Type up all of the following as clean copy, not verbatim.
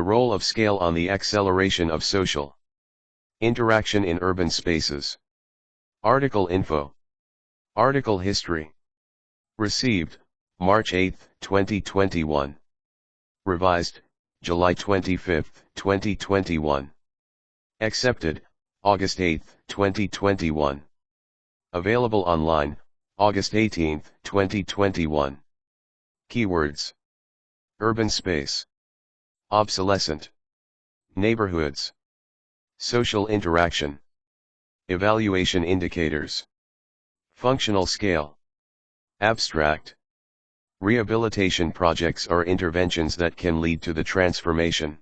role of scale on the acceleration of social interaction in urban spaces. Article info. Article history. Received, March 8, 2021. Revised, July 25, 2021. Accepted, August 8, 2021. Available online, August 18, 2021. Keywords. Urban space. Obsolescent. Neighborhoods. Social interaction. Evaluation indicators. Functional scale. Abstract. Rehabilitation projects are interventions that can lead to the transformation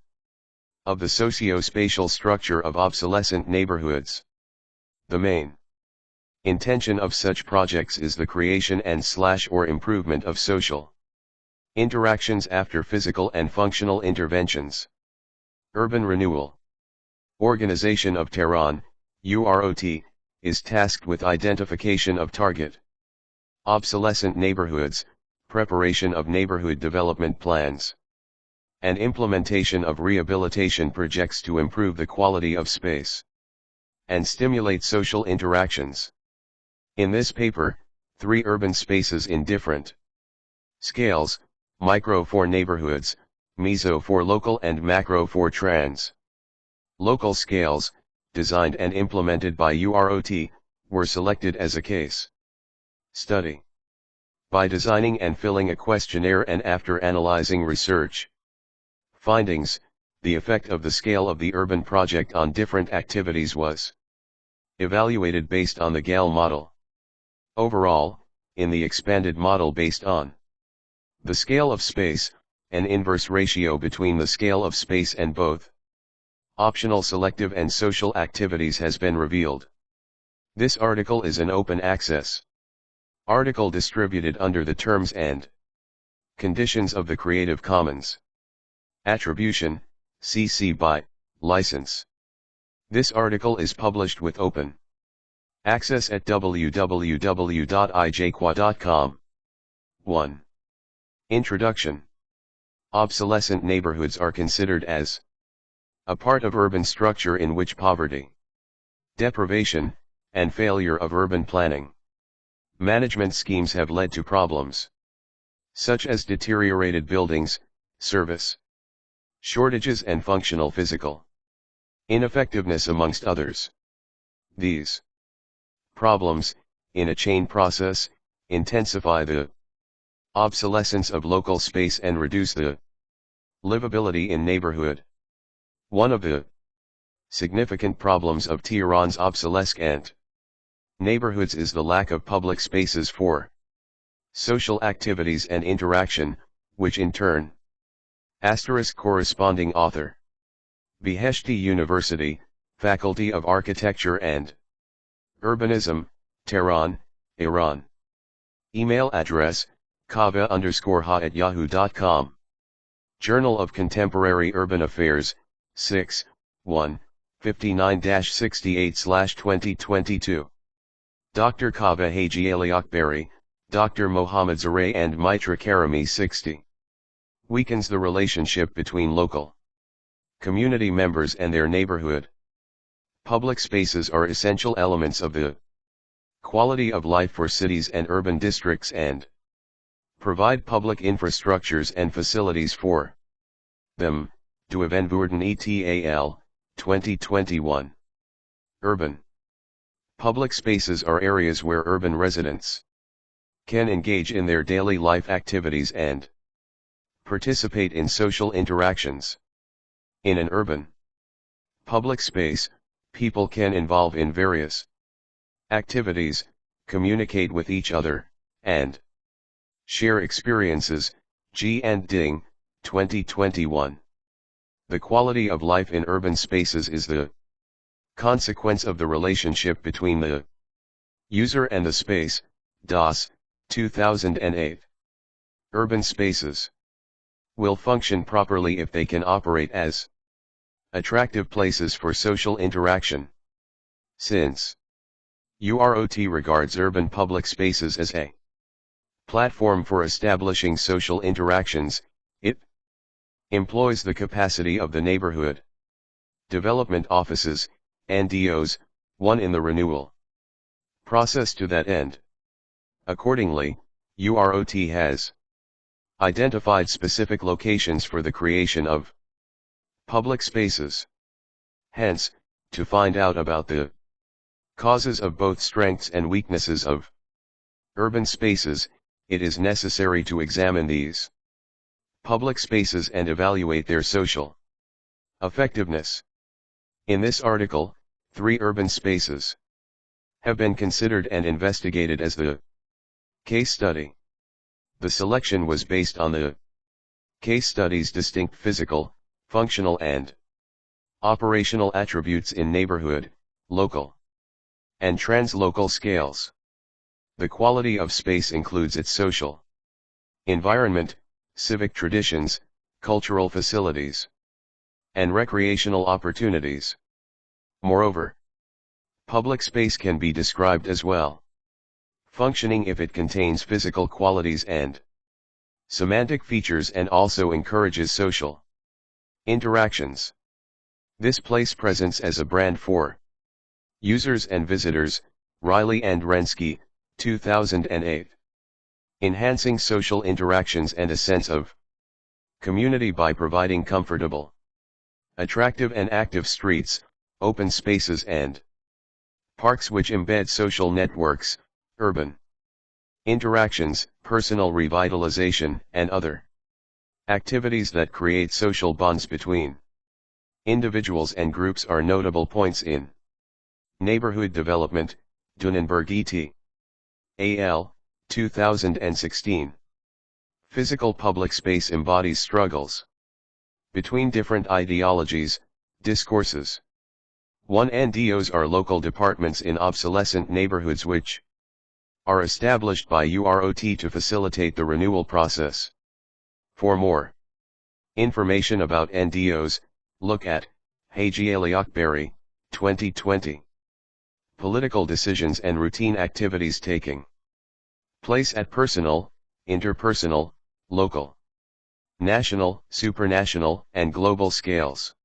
of the socio-spatial structure of obsolescent neighborhoods. The main intention of such projects is the creation and/or improvement of social interactions after physical and functional interventions. Urban Renewal Organization of Tehran, UROT, is tasked with identification of target obsolescent neighborhoods, preparation of neighborhood development plans, and implementation of rehabilitation projects to improve the quality of space and stimulate social interactions. In this paper, 3 urban spaces in different scales, micro for neighborhoods, meso for local and macro for trans local scales, designed and implemented by UROT, were selected as a case study. By designing and filling a questionnaire and after analyzing research findings, the effect of the scale of the urban project on different activities was evaluated based on the Gehl model. Overall, in the expanded model based on the scale of space, an inverse ratio between the scale of space and both optional selective and social activities has been revealed. This article is an open access article distributed under the terms and conditions of the Creative Commons Attribution, CC BY, license. This article is published with open access at www.ijqua.com. 1. Introduction. Obsolescent neighborhoods are considered as a part of urban structure in which poverty, deprivation, and failure of urban planning management schemes have led to problems such as deteriorated buildings, service shortages and functional physical ineffectiveness amongst others. These problems, in a chain process, intensify the obsolescence of local space and reduce the livability in neighborhood. One of the significant problems of Tehran's obsolescent neighborhoods is the lack of public spaces for social activities and interaction, which in turn corresponding author. Beheshti University, Faculty of Architecture and Urbanism, Tehran, Iran. Email address, kava_ha@yahoo.com. Journal of Contemporary Urban Affairs, 6, 1, 59-68/2022. Dr. Kava Hajialiakbari, Dr. Mohammad Zare and Mitra Karimi 60. Weakens the relationship between local community members and their neighborhood. Public spaces are essential elements of the quality of life for cities and urban districts and provide public infrastructures and facilities for them. Du even worden etal, 2021. Urban public spaces are areas where urban residents can engage in their daily life activities and participate in social interactions. In an urban public space, people can involve in various activities, communicate with each other, and share experiences. G and Ding, 2021. The quality of life in urban spaces is the consequence of the relationship between the user and the space. Das, 2008. Urban spaces will function properly if they can operate as attractive places for social interaction. Since UROT regards urban public spaces as a platform for establishing social interactions, it Employs the capacity of the neighborhood. Development offices, NDOs, one in the renewal process to that end. Accordingly, UROT has identified specific locations for the creation of public spaces. Hence, to find out about the causes of both strengths and weaknesses of urban spaces, it is necessary to examine these public spaces and evaluate their social effectiveness. In this article, 3 urban spaces have been considered and investigated as the case study. The selection was based on the case study's distinct physical, functional and operational attributes in neighborhood, local, and translocal scales. The quality of space includes its social environment, civic traditions, cultural facilities, and recreational opportunities. Moreover, public space can be described as well functioning if it contains physical qualities and semantic features and also encourages social interactions. This place presents as a brand for users and visitors, Riley and Rensky, 2008. Enhancing social interactions and a sense of community by providing comfortable, attractive and active streets, open spaces and parks which embed social networks, urban interactions, personal revitalization, and other activities that create social bonds between individuals and groups are notable points in neighborhood development, Dunenberg et al., 2016. Physical public space embodies struggles between different ideologies, discourses. 1. NDOs are local departments in obsolescent neighborhoods which are established by UROT to facilitate the renewal process. For more information about NDOs, look at Hajialiakbari, 2020. Political decisions and routine activities taking place at personal, interpersonal, local, national, supranational, and global scales.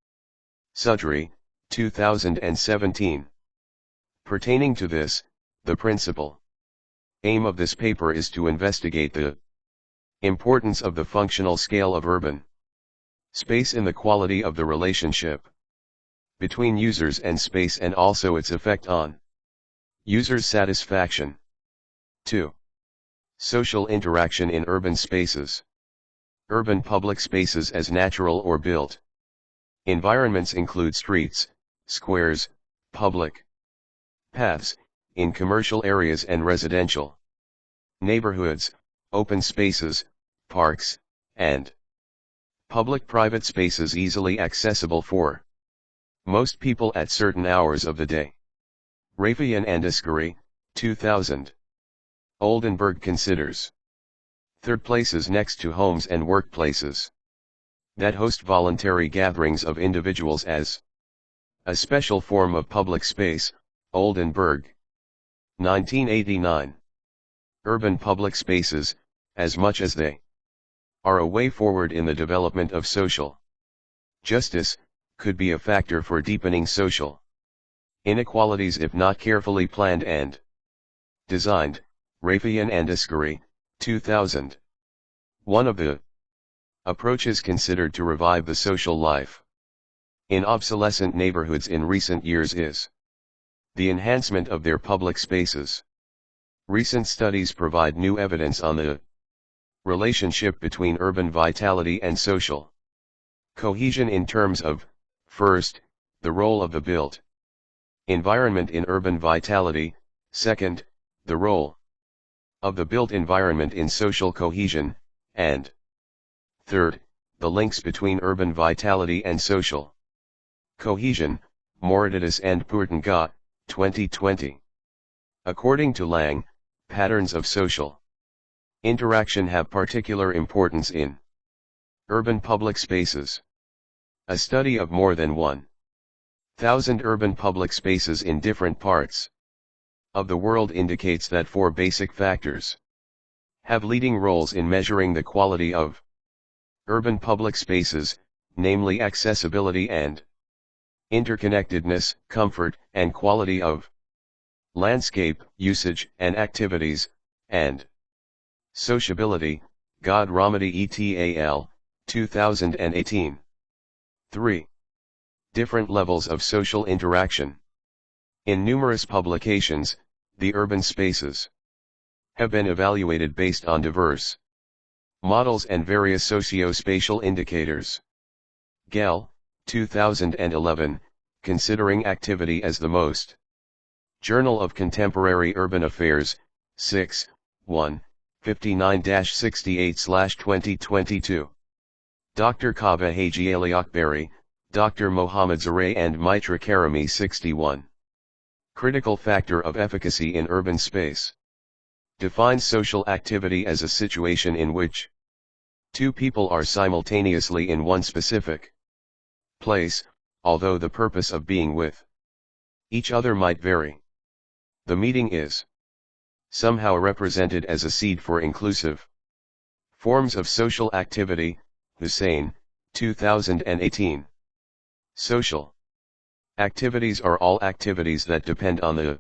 Zare, 2017. Pertaining to this, the principal aim of this paper is to investigate the importance of the functional scale of urban space in the quality of the relationship between users and space and also its effect on users' satisfaction. 2. Social interaction in urban spaces. Urban public spaces as natural or built environments include streets, squares, public paths, in commercial areas and residential neighborhoods, open spaces, parks, and public-private spaces easily accessible for most people at certain hours of the day. Rehabilitation, 2000. Oldenburg considers 3rd places next to homes and workplaces that host voluntary gatherings of individuals as a special form of public space. Oldenburg, 1989. Urban public spaces, as much as they are a way forward in the development of social justice, could be a factor for deepening social inequalities if not carefully planned and designed. Rehabilitation, 2000. One of the approaches considered to revive the social life in obsolescent neighborhoods in recent years is the enhancement of their public spaces. Recent studies provide new evidence on the relationship between urban vitality and social cohesion in terms of, first, the role of the built environment in urban vitality, second, the role of the built environment in social cohesion, and third, the links between urban vitality and social cohesion. Morididis and Purtanga, 2020. According to Lang, patterns of social interaction have particular importance in urban public spaces. A study of more than 1,000 urban public spaces in different parts of the world indicates that 4 basic factors have leading roles in measuring the quality of Urban public spaces, namely accessibility and interconnectedness, comfort and quality of landscape, usage and activities, and sociability, God Ramadi et al., 2018. 3. Different levels of social interaction. In numerous publications, the urban spaces have been evaluated based on diverse models and various socio-spatial indicators. Gehl, 2011, Considering Activity as the Most. Journal of Contemporary Urban Affairs, 6, 1, 59-68/2022. Dr. Kaveh Hajialiakbari, Dr. Mohammad Zare and Mitra Karimi 61. Critical factor of efficacy in urban space. Defines social activity as a situation in which two people are simultaneously in one specific place, although the purpose of being with each other might vary. The meeting is somehow represented as a seed for inclusive forms of social activity. Hussein, 2018. Social activities are all activities that depend on the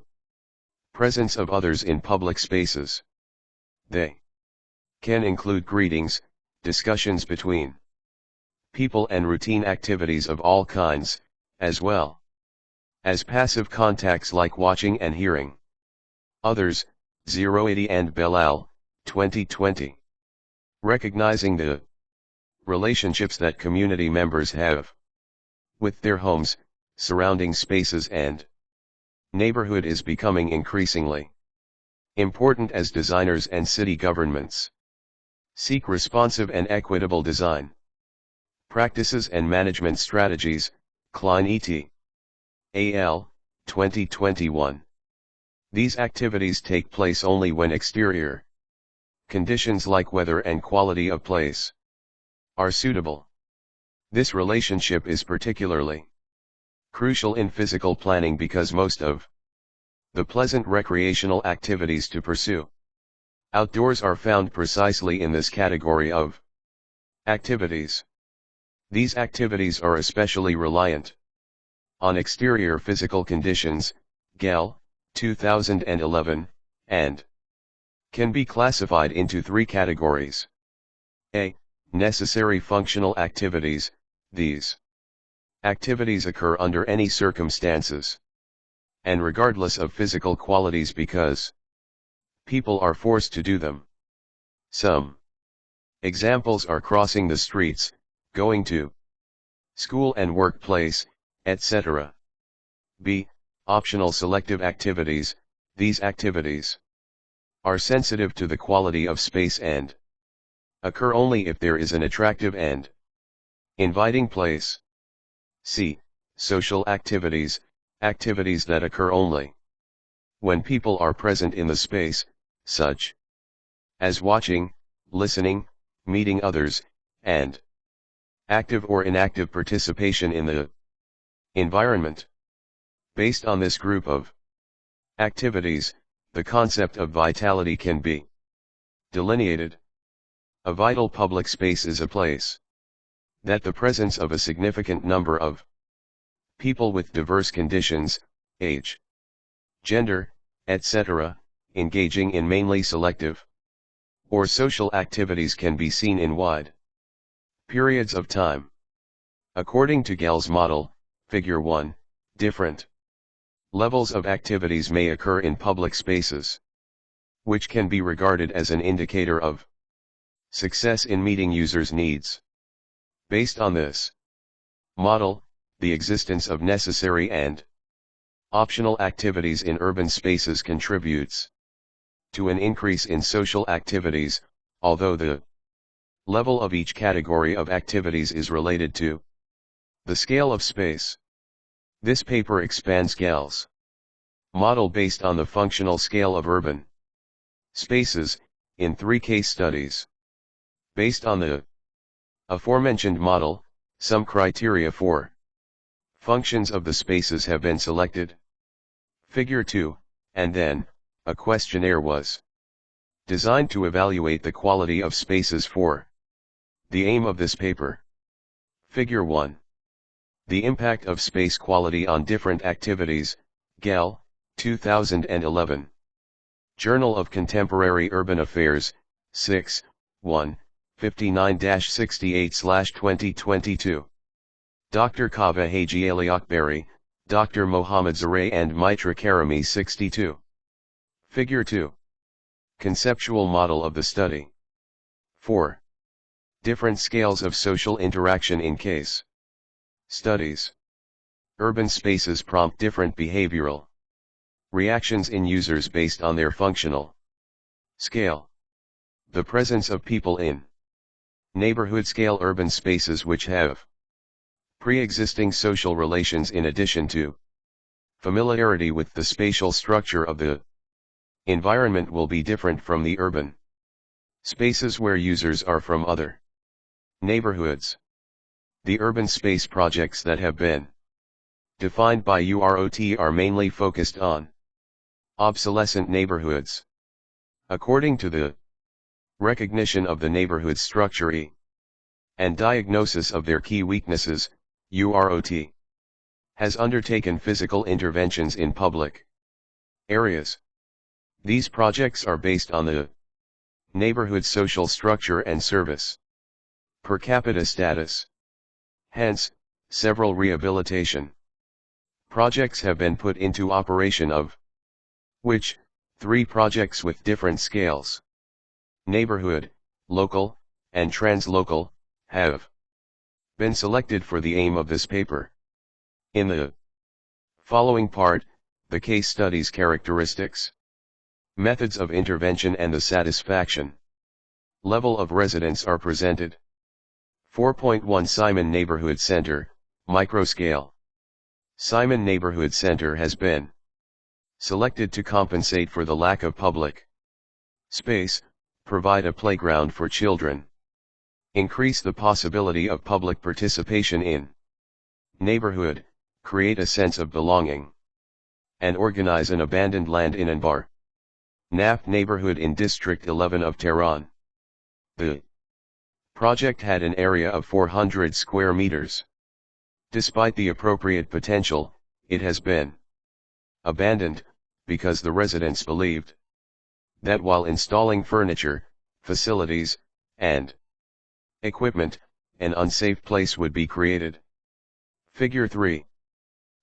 presence of others in public spaces. They can include greetings, discussions between people and routine activities of all kinds, as well as passive contacts like watching and hearing others. 080 and Belal, 2020. Recognizing the relationships that community members have with their homes, surrounding spaces and neighborhood is becoming increasingly important as designers and city governments seek responsive and equitable design practices and management strategies. Klein et al., 2021. These activities take place only when exterior conditions like weather and quality of place are suitable. This relationship is particularly crucial in physical planning because most of the pleasant recreational activities to pursue outdoors are found precisely in this category of activities. These activities are especially reliant on exterior physical conditions, Gehl, 2011, and can be classified into three categories. A. Necessary functional activities. These activities occur under any circumstances and regardless of physical qualities because people are forced to do them. Some examples are crossing the streets, going to school and workplace, etc. B. Optional selective activities. These activities are sensitive to the quality of space and occur only if there is an attractive and inviting place. C. Social activities. Activities that occur only when people are present in the space, such as watching, listening, meeting others, and active or inactive participation in the environment. Based on this group of activities, the concept of vitality can be delineated. A vital public space is a place that the presence of a significant number of people with diverse conditions, age, gender, etc., engaging in mainly selective or social activities can be seen in wide periods of time. According to Gehl's model, Figure 1, different levels of activities may occur in public spaces, which can be regarded as an indicator of success in meeting users' needs. Based on this model, the existence of necessary and optional activities in urban spaces contributes to an increase in social activities, although the level of each category of activities is related to the scale of space. This paper expands Gehl's model based on the functional scale of urban spaces, in 3 case studies. Based on the aforementioned model, some criteria for functions of the spaces have been selected. Figure 2, and then, a questionnaire was designed to evaluate the quality of spaces for The aim of this paper. Figure 1. The impact of space quality on different activities, Gehl, 2011. Journal of Contemporary Urban Affairs, 6, 1, 59-68/2022. Dr. Kaveh Hajialiakbari, Dr. Mohammad Zare and Mitra Karimi 62. Figure 2. Conceptual model of the study. 4. Different scales of social interaction in case studies. Urban spaces prompt different behavioral reactions in users based on their functional scale. The presence of people in neighborhood scale urban spaces which have pre-existing social relations in addition to familiarity with the spatial structure of the environment will be different from the urban spaces where users are from other neighborhoods. The urban space projects that have been defined by UROT are mainly focused on obsolescent neighborhoods. According to the recognition of the neighborhood structure and diagnosis of their key weaknesses, UROT has undertaken physical interventions in public areas. These projects are based on the neighborhood social structure and service per capita status. Hence, several rehabilitation projects have been put into operation, of which 3 projects with different scales, neighborhood, local, and translocal, have been selected for the aim of this paper. In the following part, the case studies characteristics, methods of intervention and the satisfaction level of residents are presented. 4.1 Simon Neighborhood Center, Microscale. Simon Neighborhood Center has been selected to compensate for the lack of public space, provide a playground for children, increase the possibility of public participation in neighborhood, create a sense of belonging, and organize an abandoned land in Anbar Naft neighborhood in District 11 of Tehran. The project had an area of 400 square meters. Despite the appropriate potential, it has been abandoned, because the residents believed that while installing furniture, facilities, and equipment, an unsafe place would be created. Figure 3.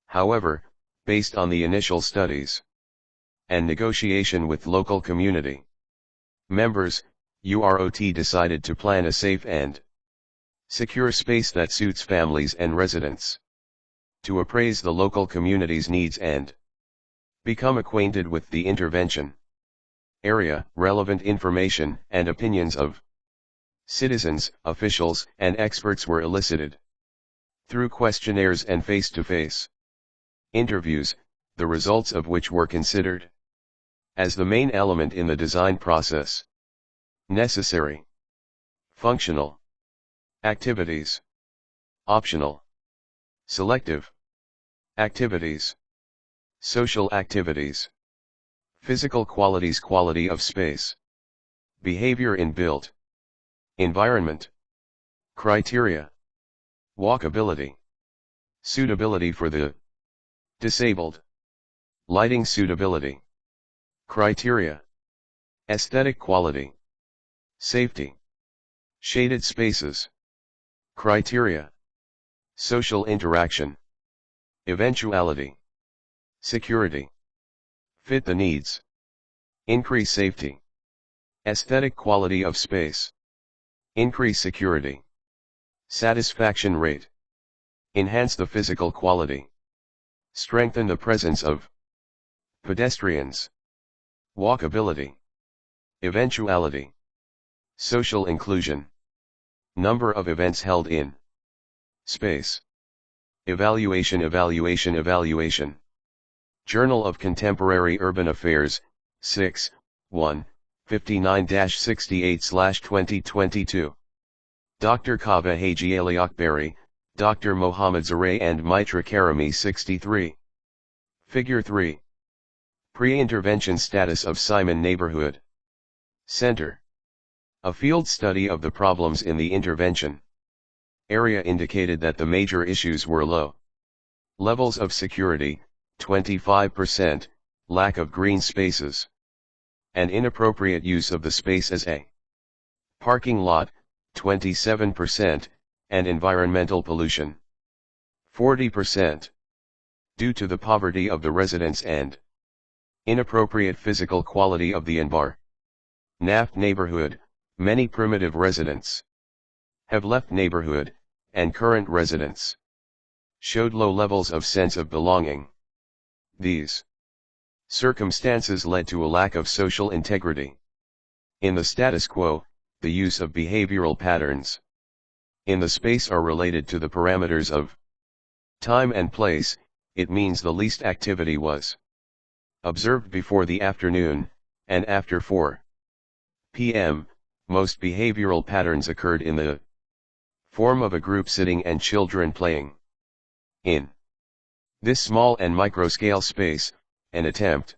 However, based on the initial studies and negotiation with local community members, UROT decided to plan a safe and secure space that suits families and residents, to appraise the local community's needs and become acquainted with the intervention area. Relevant information and opinions of citizens, officials, and experts were elicited through questionnaires and face-to-face interviews, the results of which were considered as the main element in the design process. Necessary, functional activities, optional, selective activities, social activities, physical qualities, quality of space, behavior in built environment, criteria, walkability, suitability for the disabled, lighting suitability, criteria, aesthetic quality, safety, shaded spaces, criteria, social interaction, eventuality, security, fit the needs, increase safety, aesthetic quality of space, increase security, satisfaction rate, enhance the physical quality, strengthen the presence of pedestrians, walkability, eventuality, social inclusion, number of events held in space, evaluation, evaluation, evaluation. Journal of Contemporary Urban Affairs, 6, 1, 59-68/2022. Dr. Kaveh Hajialiakbari, Dr. Mohammad Zare and Mitra Karimi 63. Figure 3. Pre-intervention status of Simon Neighborhood Center. A field study of the problems in the intervention area indicated that the major issues were low levels of security, 25%, lack of green spaces, and inappropriate use of the space as a parking lot, 27%, and environmental pollution, 40%. Due to the poverty of the residents and inappropriate physical quality of the Naft neighborhood, many primitive residents have left neighborhood, and current residents showed low levels of sense of belonging. These circumstances led to a lack of social integrity in the status quo. The use of behavioral patterns in the space are related to the parameters of time and place. It means the least activity was observed before the afternoon, and after 4 p.m., most behavioral patterns occurred in the form of a group sitting and children playing. In this small and micro-scale space, an attempt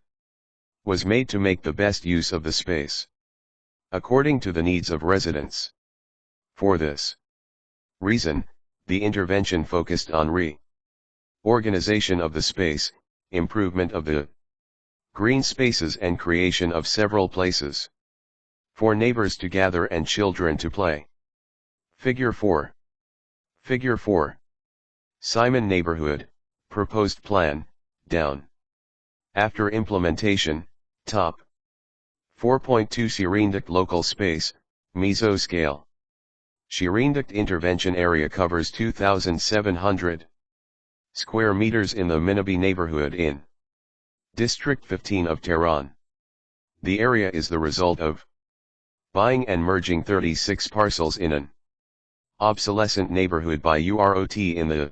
was made to make the best use of the space according to the needs of residents. For this reason, the intervention focused on reorganization of the space, improvement of the green spaces, and creation of several places for neighbors to gather and children to play. Figure 4. Figure 4. Simon Neighborhood, Proposed Plan, down. After implementation, top. 4.2 Shirindikt Local Space, Meso Scale. Shirindikt Intervention Area covers 2,700 square meters in the Minabi neighborhood in District 15 of Tehran. The area is the result of buying and merging 36 parcels in an obsolescent neighborhood by UROT in the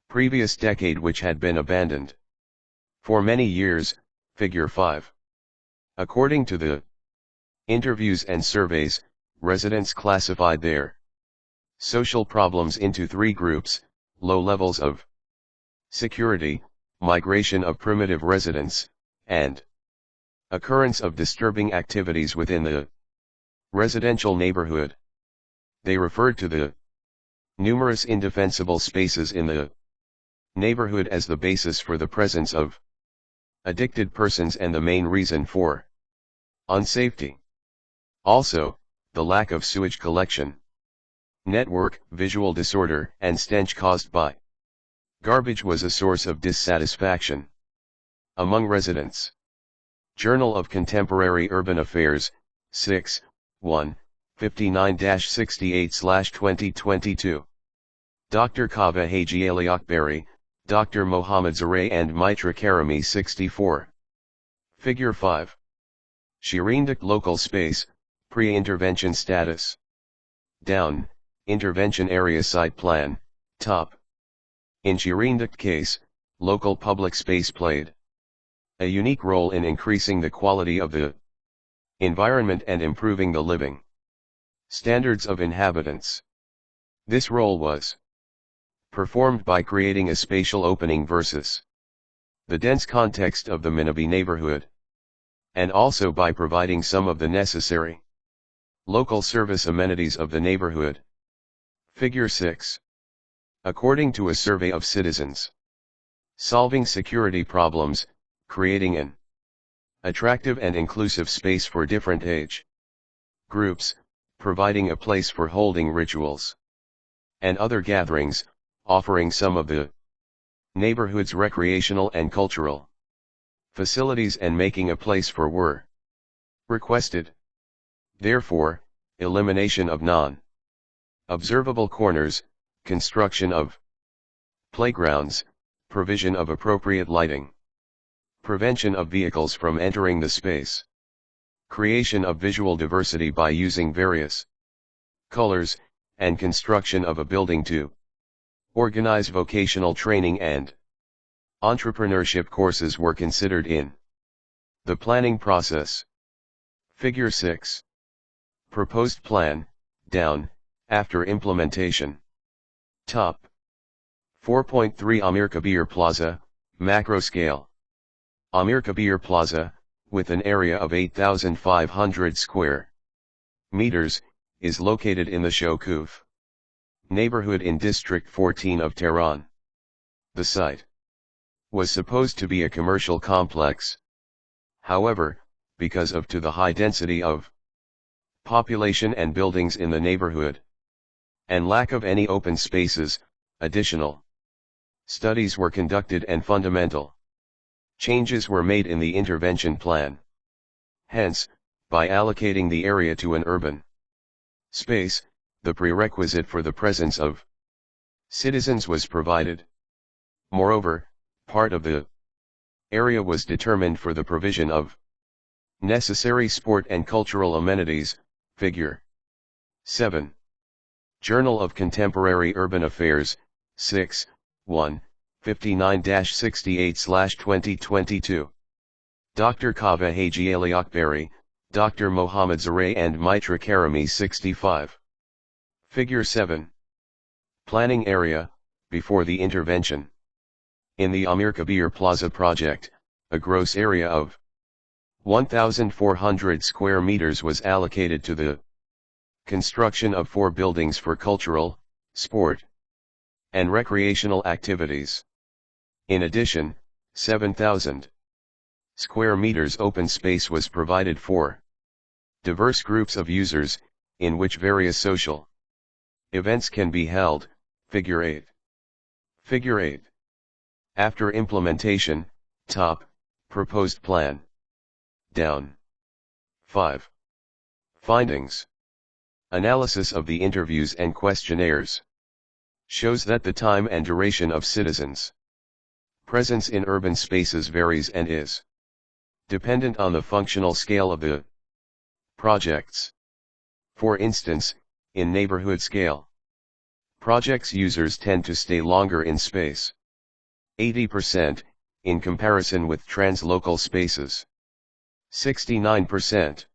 previous decade, which had been abandoned for many years. Figure 5. According to the interviews and surveys, residents classified their social problems into 3 groups: low levels of security, migration of primitive residents, and occurrence of disturbing activities within the residential neighborhood. They referred to the numerous indefensible spaces in the neighborhood as the basis for the presence of addicted persons and the main reason for unsafety. Also, the lack of sewage collection network, visual disorder, and stench caused by garbage was a source of dissatisfaction among residents. Journal of Contemporary Urban Affairs, 6, 1, 59-68/2022. Dr. Kava Hajialiakbari, Dr. Mohammad Zare and Mitra Karimi. 64. Figure 5. Shirindikt Local Space, Pre-Intervention Status. Down, Intervention Area Site Plan, top. In Shirindikt case, local public space played a unique role in increasing the quality of the environment and improving the living standards of inhabitants. This role was performed by creating a spatial opening versus the dense context of the Minabi neighborhood, and also by providing some of the necessary local service amenities of the neighborhood. Figure 6. According to a survey of citizens, solving security problems, creating an attractive and inclusive space for different age groups, providing a place for holding rituals and other gatherings, offering some of the neighborhood's recreational and cultural facilities, and making a place for were requested. Therefore, elimination of non-observable corners, construction of playgrounds, provision of appropriate lighting, prevention of vehicles from entering the space, creation of visual diversity by using various colors, and construction of a building to organize vocational training and entrepreneurship courses were considered in the planning process. Figure 6. Proposed plan, down, after implementation. Top. 4.3 Amir Kabir Plaza, macro scale. Amir Kabir Plaza, with an area of 8,500 square meters, is located in the Shokuf neighborhood in District 14 of Tehran. The site was supposed to be a commercial complex. However, because of the high density of population and buildings in the neighborhood, and lack of any open spaces, additional studies were conducted and fundamental changes were made in the intervention plan. Hence, by allocating the area to an urban space, the prerequisite for the presence of citizens was provided. Moreover, part of the area was determined for the provision of necessary sport and cultural amenities, figure 7. Journal of Contemporary Urban Affairs, 6, 1, 59-68/2022. Dr. Kaveh Hajialiakbari, Dr. Mohammad Zare and Mitra Karimi 65. Figure 7. Planning area, before the intervention. In the Amir Kabir Plaza project, a gross area of 1,400 square meters was allocated to the construction of 4 buildings for cultural, sport, and recreational activities. In addition, 7,000 square meters open space was provided for diverse groups of users, in which various social events can be held, figure 8. Figure 8. After implementation, top, proposed plan. Down. 5. Findings. Analysis of the interviews and questionnaires shows that the time and duration of citizens' presence in urban spaces varies and is dependent on the functional scale of the projects. For instance, in neighborhood scale projects, users tend to stay longer in space, 80%, in comparison with translocal spaces, 69%.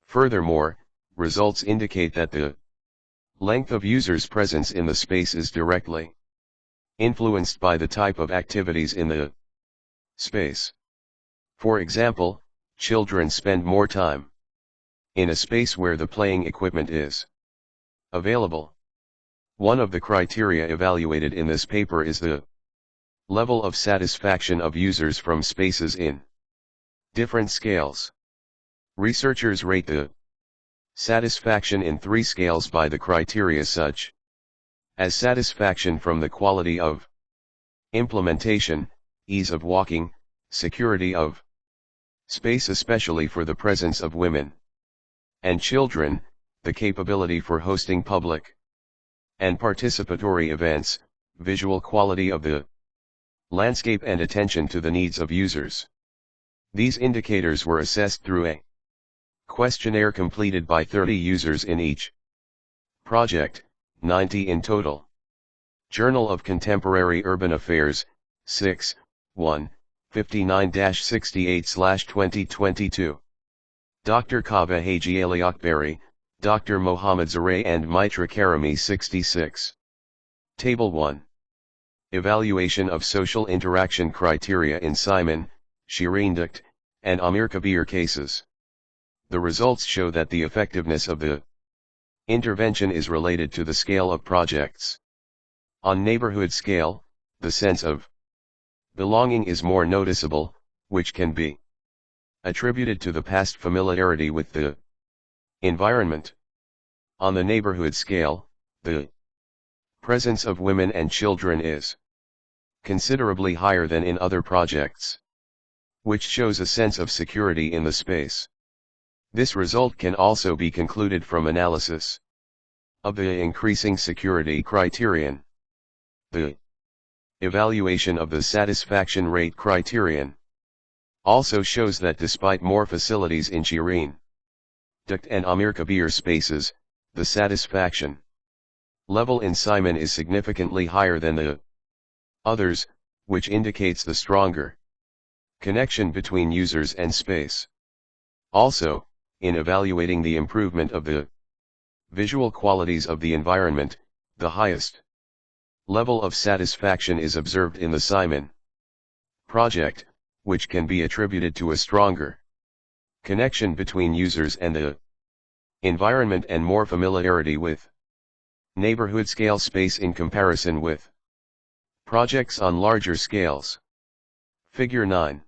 Furthermore, results indicate that the length of users' presence in the space is directly influenced by the type of activities in the space. For example, children spend more time in a space where the playing equipment is available. One of the criteria evaluated in this paper is the level of satisfaction of users from spaces in different scales. Researchers rate the satisfaction in 3 scales by the criteria such as satisfaction from the quality of implementation, ease of walking, security of space especially for the presence of women and children, the capability for hosting public and participatory events, visual quality of the landscape and attention to the needs of users. These indicators were assessed through a questionnaire completed by 30 users in each project, 90 in total. Journal of Contemporary Urban Affairs, 6, 1, 59-68/2022. Dr. Kaveh Hajialiakbari, Dr. Mohammad Zare and Mitra Karimi 66. Table 1. Evaluation of social interaction criteria in Simon, Shireen Dukht, and Amir Kabir cases. The results show that the effectiveness of the intervention is related to the scale of projects. On neighborhood scale, the sense of belonging is more noticeable, which can be attributed to the past familiarity with the environment. On the neighborhood scale, the presence of women and children is considerably higher than in other projects, which shows a sense of security in the space. This result can also be concluded from analysis of the increasing security criterion. The evaluation of the satisfaction rate criterion also shows that despite more facilities in Shireen Dukht and Amir Kabir spaces, the satisfaction level in Simon is significantly higher than the others, which indicates the stronger connection between users and space. Also, in evaluating the improvement of the visual qualities of the environment, the highest level of satisfaction is observed in the Simon project, which can be attributed to a stronger connection between users and the environment and more familiarity with neighborhood scale space in comparison with projects on larger scales. Figure 9.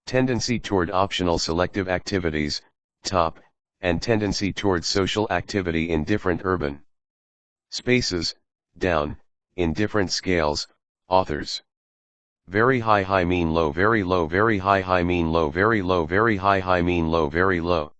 Tendency toward optional selective activities, top, and tendency toward social activity in different urban spaces, down, in different scales. Authors. Very high high mean low very low very high high mean low very low very high high mean low very low.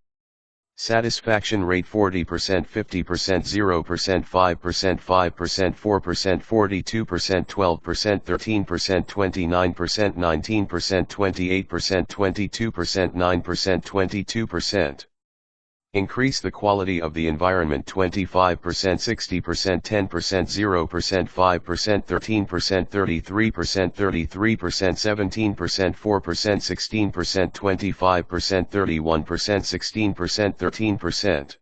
Satisfaction rate 40%, 50%, 0%, 5%, 5%, 4%, 42%, 12%, 13%, 29%, 19%, 28%, 22%, 9%, 22%. Increase the quality of the environment 25%, 60%, 10%, 0%, 5%, 13%, 33%, 33%, 17%, 4%, 16%, 25%, 31%, 16%, 13%.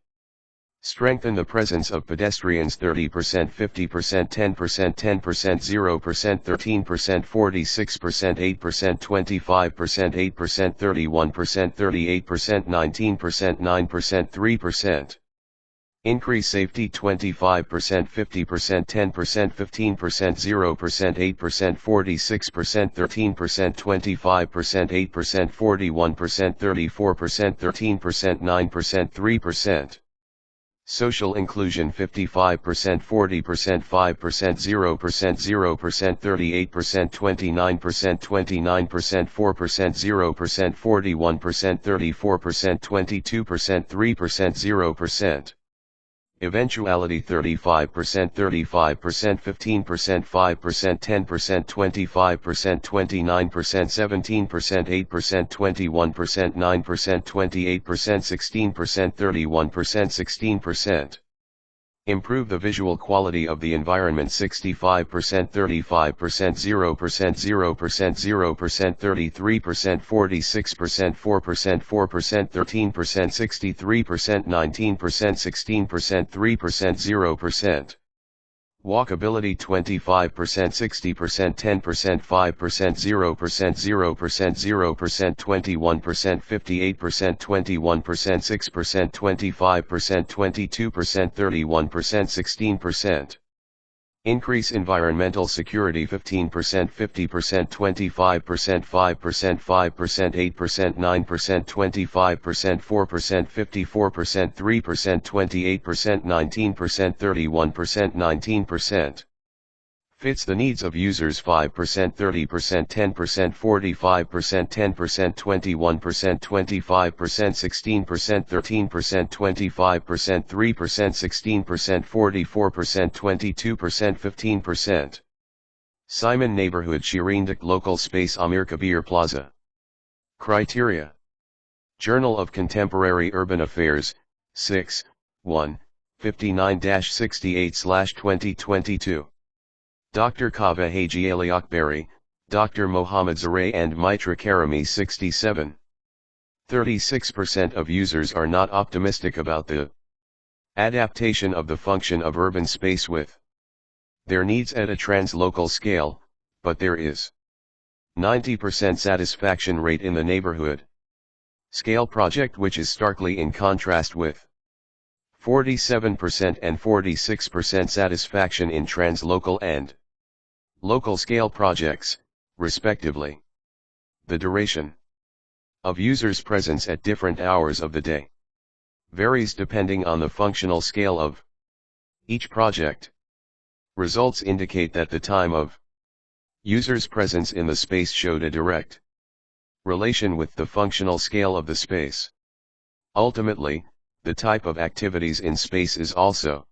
Strengthen the presence of pedestrians 30%, 50%, 10%, 10%, 0%, 13%, 46%, 8%, 25%, 8%, 31%, 38%, 19%, 9%, 3%. Increase safety 25%, 50%, 10%, 15%, 0%, 8%, 46%, 13%, 25%, 8%, 41%, 34%, 13%, 9%, 3%. Social inclusion 55%, 40%, 5%, 0%, 0%, 38%, 29%, 29%, 4%, 0%, 41%, 34%, 22%, 3%, 0%. Eventuality 35%, 35%, 15%, 5%, 10%, 25%, 29%, 17%, 8%, 21%, 9%, 28%, 16%, 31%, 16%. Improve the visual quality of the environment 65%, 35%, 0%, 0%, 0%, 33%, 46%, 4%, 4%, 13%, 63%, 19%, 16%, 3%, 0%. Walkability 25%, 60%, 10%, 5%, 0%, 0%, 0%, 21%, 58%, 21%, 6%, 25%, 22%, 31%, 16%. Increase environmental security 15%, 50%, 25%, 5%, 5%, 8%, 9%, 25%, 4%, 54%, 3%, 28%, 19%, 31%, 19%. Fits the needs of users 5%, 30%, 10%, 45%, 10%, 21%, 25%, 16%, 13%, 25%, 3%, 16%, 44%, 22%, 15%. Simon Neighborhood Shirindak Local Space Amir Kabir Plaza. Criteria. Journal of Contemporary Urban Affairs, 6, 1, 59-68/2022. Dr. Kava Hajialiakbari, Dr. Mohammad Zare and Mitra Karimi 67. 36% of users are not optimistic about the adaptation of the function of urban space with their needs at a translocal scale, but there is 90% satisfaction rate in the neighborhood scale project, which is starkly in contrast with 47% and 46% satisfaction in translocal and local scale projects, respectively. The duration of users' presence at different hours of the day varies depending on the functional scale of each project. Results indicate that the time of users' presence in the space showed a direct relation with the functional scale of the space. Ultimately, the type of activities in space is also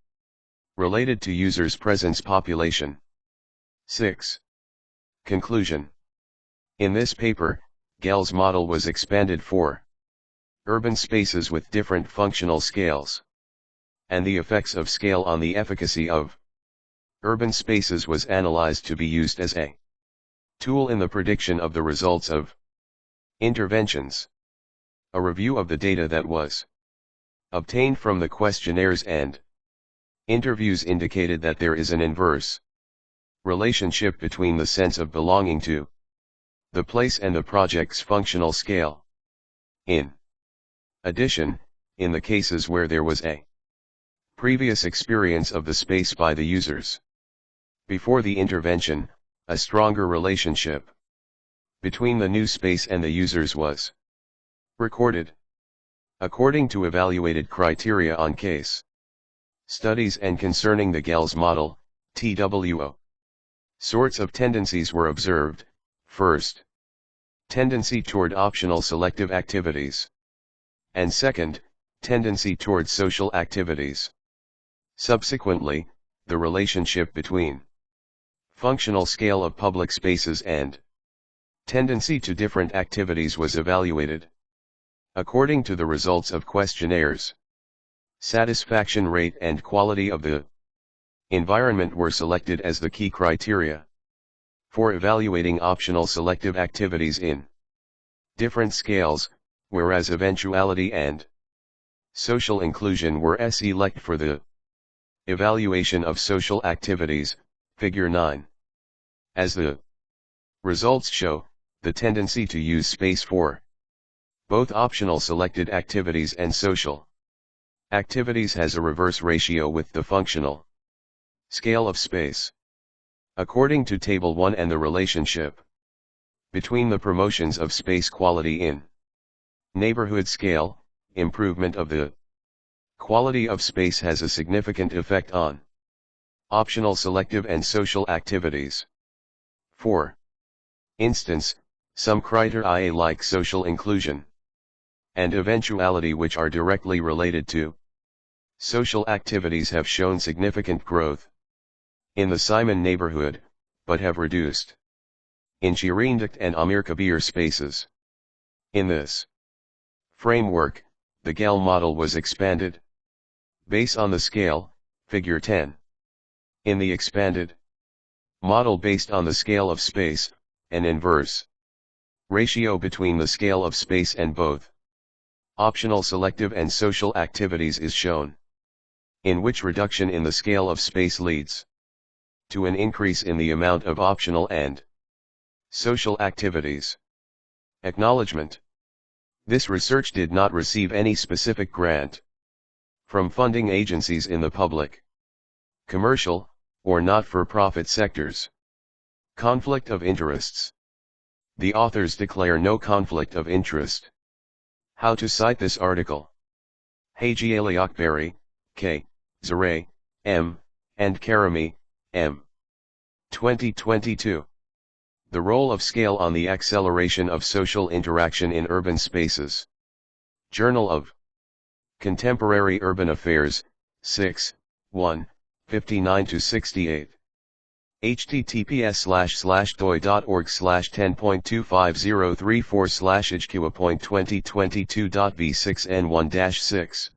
related to users' presence population. 6. Conclusion. In this paper, Gehl's model was expanded for urban spaces with different functional scales, and the effects of scale on the efficacy of urban spaces was analyzed to be used as a tool in the prediction of the results of interventions. A review of the data that was obtained from the questionnaires and interviews indicated that there is an inverse relationship between the sense of belonging to the place and the project's functional scale. In addition, in the cases where there was a previous experience of the space by the users. Before the intervention, a stronger relationship between the new space and the users was recorded. According to evaluated criteria on case studies and concerning the Gehl's model, TWO sorts of tendencies were observed. First, tendency toward optional selective activities. And second, tendency toward social activities. Subsequently, the relationship between functional scale of public spaces and tendency to different activities was evaluated. According to the results of questionnaires, satisfaction rate and quality of the environment were selected as the key criteria for evaluating optional selective activities in different scales, whereas eventuality and social inclusion were select for the evaluation of social activities, figure 9. As the results show, the tendency to use space for both optional selected activities and social activities has a reverse ratio with the functional scale of space. According to Table 1 and the relationship between the promotions of space quality in neighborhood scale, improvement of the quality of space has a significant effect on optional selective and social activities. For instance, some criteria like social inclusion and eventuality, which are directly related to social activities, have shown significant growth in the Simon neighborhood, but have reduced in Shirindakt and Amir Kabir spaces. In this framework, the Gehl model was expanded based on the scale, figure 10. In the expanded model based on the scale of space, an inverse ratio between the scale of space and both optional selective and social activities is shown, in which reduction in the scale of space leads to an increase in the amount of optional and social activities. Acknowledgement. This research did not receive any specific grant from funding agencies in the public, commercial, or not-for-profit sectors. Conflict of interests. The authors declare no conflict of interest. How to cite this article? Hajialiakbari, K., Zare, M., and Karimi, M. 2022. The role of scale on the acceleration of social interaction in urban spaces. Journal of Contemporary Urban Affairs, 6, 1, 59-68. https://doi.org/10.25034/hqa.2022.v6n1-6